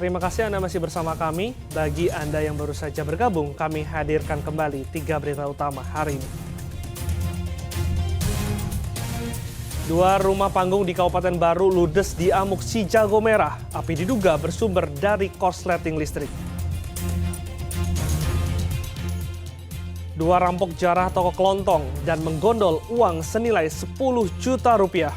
Terima kasih Anda masih bersama kami. Bagi Anda yang baru saja bergabung, kami hadirkan kembali 3 berita utama hari ini. 2 rumah panggung di Kabupaten Baru ludes di Amuk Si Jago Merah. Api diduga bersumber dari korsleting listrik. 2 rampok jarah toko kelontong dan menggondol uang senilai 10 juta rupiah.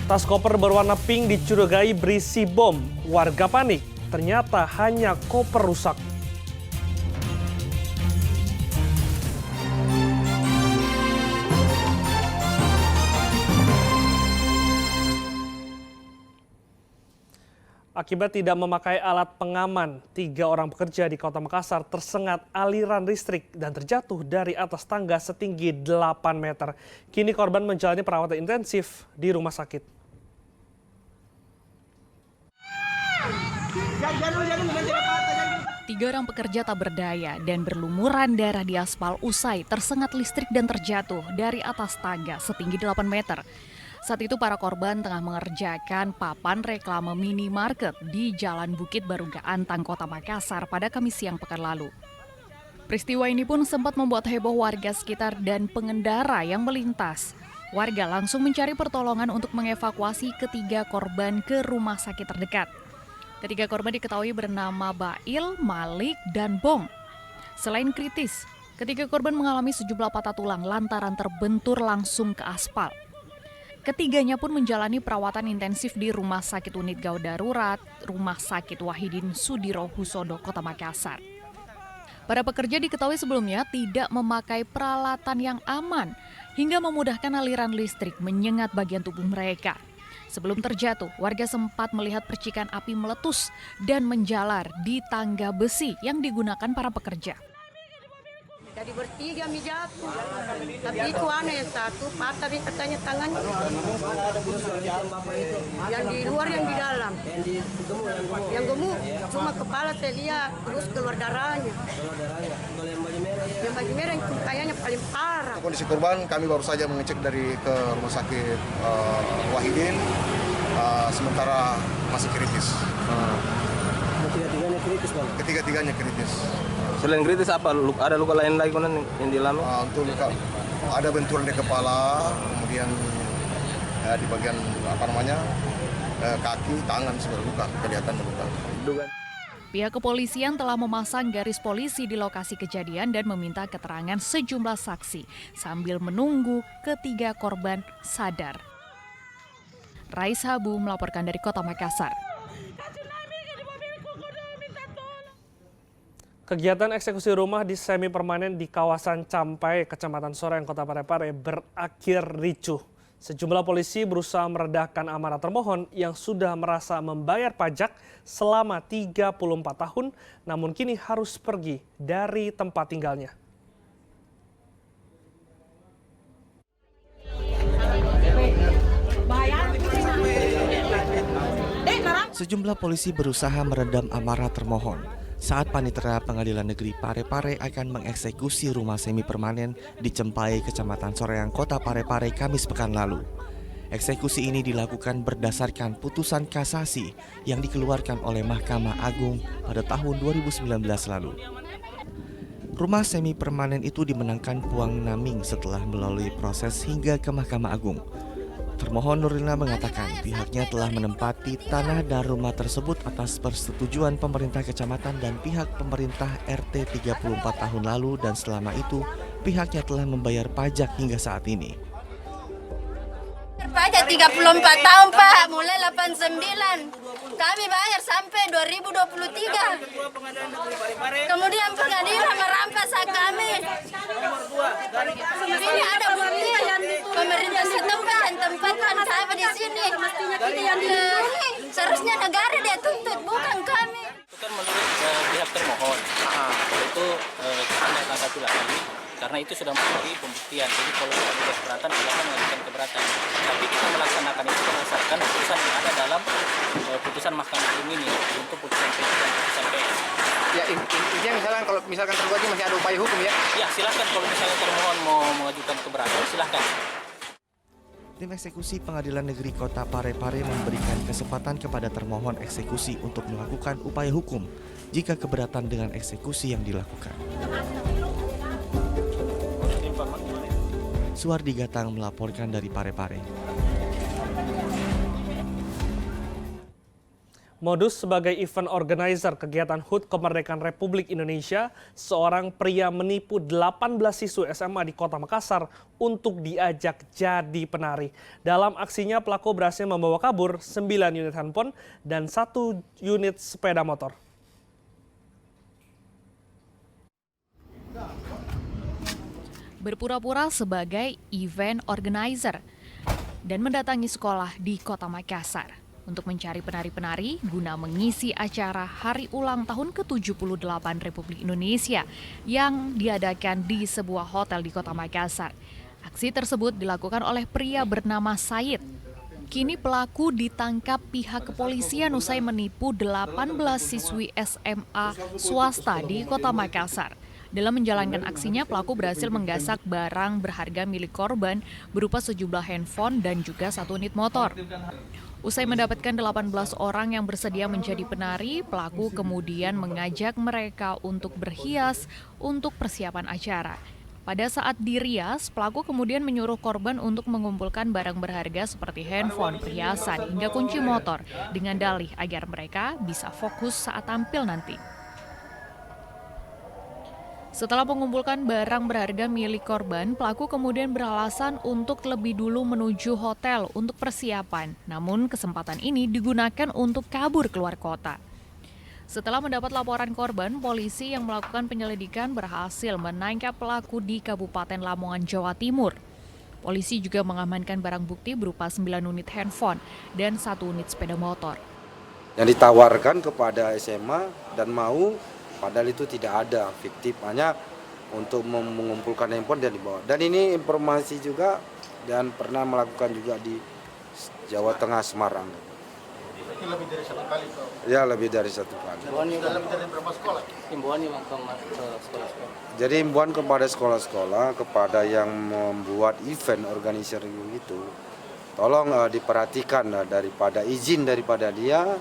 Tas koper berwarna pink dicurigai berisi bom. Warga panik, ternyata hanya koper rusak. Akibat tidak memakai alat pengaman, 3 orang pekerja di Kota Makassar tersengat aliran listrik dan terjatuh dari atas tangga setinggi 8 meter. Kini korban menjalani perawatan intensif di rumah sakit. 3 orang pekerja tak berdaya dan berlumuran darah di aspal usai tersengat listrik dan terjatuh dari atas tangga setinggi 8 meter. Saat itu para korban tengah mengerjakan papan reklame minimarket di Jalan Bukit Baruga Antang, Kota Makassar pada Kamis siang pekan lalu. Peristiwa ini pun sempat membuat heboh warga sekitar dan pengendara yang melintas. Warga langsung mencari pertolongan untuk mengevakuasi ketiga korban ke rumah sakit terdekat. Ketiga korban diketahui bernama Bail, Malik, dan Bom. Selain kritis, ketiga korban mengalami sejumlah patah tulang lantaran terbentur langsung ke aspal. Ketiganya pun menjalani perawatan intensif di Rumah Sakit Unit Gawat Darurat, Rumah Sakit Wahidin Sudirohusodo, Kota Makassar. Para pekerja diketahui sebelumnya tidak memakai peralatan yang aman hingga memudahkan aliran listrik menyengat bagian tubuh mereka. Sebelum terjatuh, warga sempat melihat percikan api meletus dan menjalar di tangga besi yang digunakan para pekerja. Jadi bertiga mi jatuh, tapi itu aneh yang satu patah di katanya tangannya. Yang di luar yang di dalam. Yang gemuk cuma kepala saya lihat terus keluar darahnya. Yang baju merah itu kayaknya paling parah. Kondisi korban kami baru saja mengecek dari ke rumah sakit Wahidin, sementara masih kritis. Ketiga-tiganya kritis, Bang? Ketiga-tiganya kritis. Selain kritis apa? Ada luka lain lagi yang dialami? Untuk luka ada benturan di kepala, kemudian di bagian kaki, tangan sudah luka, kelihatan luka. Pihak kepolisian telah memasang garis polisi di lokasi kejadian dan meminta keterangan sejumlah saksi sambil menunggu ketiga korban sadar. Rais Habu melaporkan dari Kota Makassar. Kegiatan eksekusi rumah di semi permanen di kawasan Campai, Kecamatan Soreang, Kota Parepare berakhir ricuh. Sejumlah polisi berusaha meredahkan amarah termohon yang sudah merasa membayar pajak selama 34 tahun, namun kini harus pergi dari tempat tinggalnya. Sejumlah polisi berusaha meredam amarah termohon saat Panitera Pengadilan Negeri Parepare akan mengeksekusi rumah semi permanen di Cempai, Kecamatan Soreang, Kota Parepare, Kamis pekan lalu. Eksekusi ini dilakukan berdasarkan putusan kasasi yang dikeluarkan oleh Mahkamah Agung pada tahun 2019 lalu. Rumah semi permanen itu dimenangkan Puang Naming setelah melalui proses hingga ke Mahkamah Agung. Termohon Nurlina mengatakan pihaknya telah menempati tanah dan rumah tersebut atas persetujuan pemerintah kecamatan dan pihak pemerintah RT 34 tahun lalu dan selama itu pihaknya telah membayar pajak hingga saat ini. Pajak 34 tahun Pak, mulai 89. Kami bayar sampai 2023. Kemudian pengadilan merampas hak kami. Ini ada bukti pemerintah setempat yang tempatkan kami di sini. Seharusnya negara dia tuntut, bukan kami. Itu kan menurut pihak termohon, itu kami akan satu lagi karena itu sudah melalui pembuktian. Jadi kalau ada keberatan, silakan mengajukan keberatan. Tapi kita melaksanakan itu berdasarkan putusan yang ada dalam putusan Mahkamah Agung ini untuk putusan P dan putusan PS. Ya intinya misalkan kalau tergugat masih ada upaya hukum ya? Ya silakan kalau misalnya termohon mau mengajukan keberatan, silakan. Tim eksekusi Pengadilan Negeri Kota Parepare memberikan kesempatan kepada termohon eksekusi untuk melakukan upaya hukum jika keberatan dengan eksekusi yang dilakukan. Suwardi Gatang melaporkan dari Parepare. Modus sebagai event organizer kegiatan HUT Kemerdekaan Republik Indonesia, seorang pria menipu 18 siswa SMA di Kota Makassar untuk diajak jadi penari. Dalam aksinya pelaku berhasil membawa kabur 9 unit handphone dan 1 unit sepeda motor. Berpura-pura sebagai event organizer dan mendatangi sekolah di Kota Makassar untuk mencari penari-penari guna mengisi acara Hari Ulang Tahun ke-78 Republik Indonesia yang diadakan di sebuah hotel di Kota Makassar. Aksi tersebut dilakukan oleh pria bernama Said. Kini pelaku ditangkap pihak kepolisian usai menipu 18 siswi SMA swasta di Kota Makassar. Dalam menjalankan aksinya, pelaku berhasil menggasak barang berharga milik korban berupa sejumlah handphone dan juga 1 unit motor. Usai mendapatkan 18 orang yang bersedia menjadi penari, pelaku kemudian mengajak mereka untuk berhias untuk persiapan acara. Pada saat dirias, pelaku kemudian menyuruh korban untuk mengumpulkan barang berharga seperti handphone, perhiasan, hingga kunci motor dengan dalih agar mereka bisa fokus saat tampil nanti. Setelah mengumpulkan barang berharga milik korban, pelaku kemudian beralasan untuk lebih dulu menuju hotel untuk persiapan. Namun kesempatan ini digunakan untuk kabur keluar kota. Setelah mendapat laporan korban, polisi yang melakukan penyelidikan berhasil menangkap pelaku di Kabupaten Lamongan, Jawa Timur. Polisi juga mengamankan barang bukti berupa 9 unit handphone dan 1 unit sepeda motor. Yang ditawarkan kepada SMA dan mau, padahal itu tidak ada, fiktif, hanya untuk mengumpulkan handphone dan dibawa. Dan ini informasi juga dan pernah melakukan juga di Jawa Tengah, Semarang. Ini lebih dari 1 kali Pak? Ya, lebih dari 1 kali. Lebih dari berapa sekolah? Himbauannya ke sekolah-sekolah. Jadi himbauan kepada sekolah-sekolah, kepada yang membuat event organizer itu, tolong diperhatikan daripada izin daripada dia,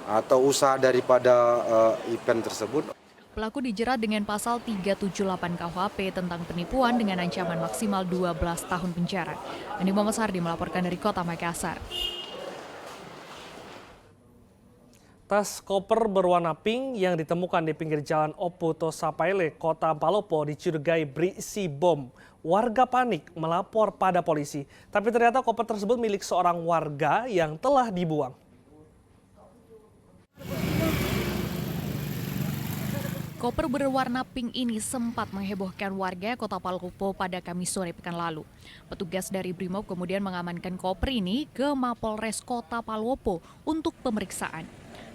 atau usaha daripada event tersebut. Pelaku dijerat dengan pasal 378 KUHP tentang penipuan dengan ancaman maksimal 12 tahun penjara. Andi Muhammad Sardi melaporkan dari Kota Makassar. Tas koper berwarna pink yang ditemukan di pinggir jalan Oputo Sapaile, Kota Palopo dicurigai berisi bom. Warga panik melapor pada polisi, tapi ternyata koper tersebut milik seorang warga yang telah dibuang. Koper berwarna pink ini sempat menghebohkan warga Kota Palopo pada Kamis sore pekan lalu. Petugas dari Brimob kemudian mengamankan koper ini ke Mapolres Kota Palopo untuk pemeriksaan.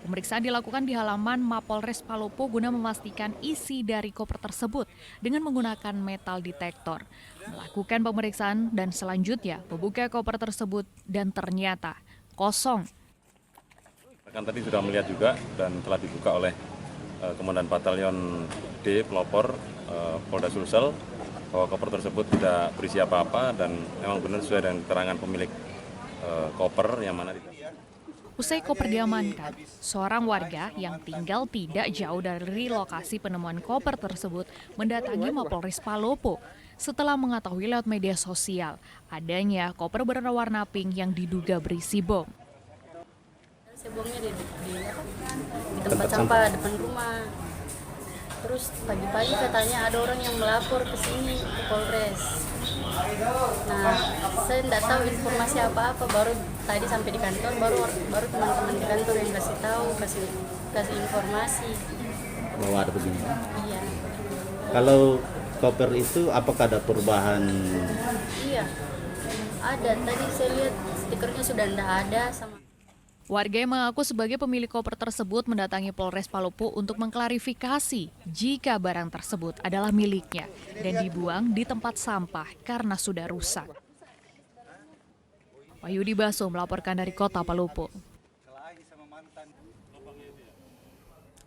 Pemeriksaan dilakukan di halaman Mapolres Palopo guna memastikan isi dari koper tersebut dengan menggunakan metal detektor. Melakukan pemeriksaan dan selanjutnya membuka koper tersebut dan ternyata kosong. Rekan tadi sudah melihat juga dan telah dibuka oleh Komandan Batalion D Pelopor Polda Sulsel bahwa koper tersebut tidak berisi apa-apa dan memang benar sesuai dengan keterangan pemilik koper yang mana Usai koper diamankan, seorang warga yang tinggal tidak jauh dari lokasi penemuan koper tersebut mendatangi Mapolres Palopo setelah mengetahui lewat media sosial adanya koper berwarna pink yang diduga berisi bom. Sebomnya di tempat sampah depan rumah. Terus pagi-pagi katanya ada orang yang melapor ke sini ke Polres. Nah, saya tidak tahu informasi apa-apa, baru tadi sampai di kantor baru teman-teman di kantor yang kasih tahu, kasih informasi. Bahwa ada begini. Iya. Kalau koper itu apakah ada perubahan? Iya. Ada, tadi saya lihat stikernya sudah tidak ada sama. Warga yang mengaku sebagai pemilik koper tersebut mendatangi Polres Palopo untuk mengklarifikasi jika barang tersebut adalah miliknya dan dibuang di tempat sampah karena sudah rusak. Wahyudi Baso melaporkan dari Kota Palopo.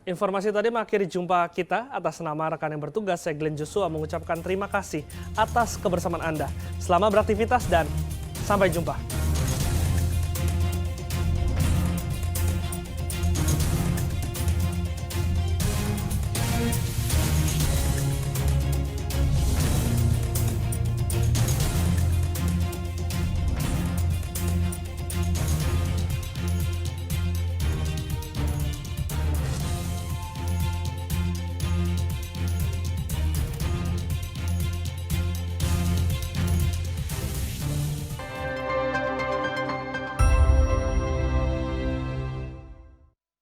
Informasi tadi mengakhiri jumpa kita. Atas nama rekan yang bertugas, saya Glenn Joshua mengucapkan terima kasih atas kebersamaan Anda. Selamat beraktivitas dan Sampai jumpa.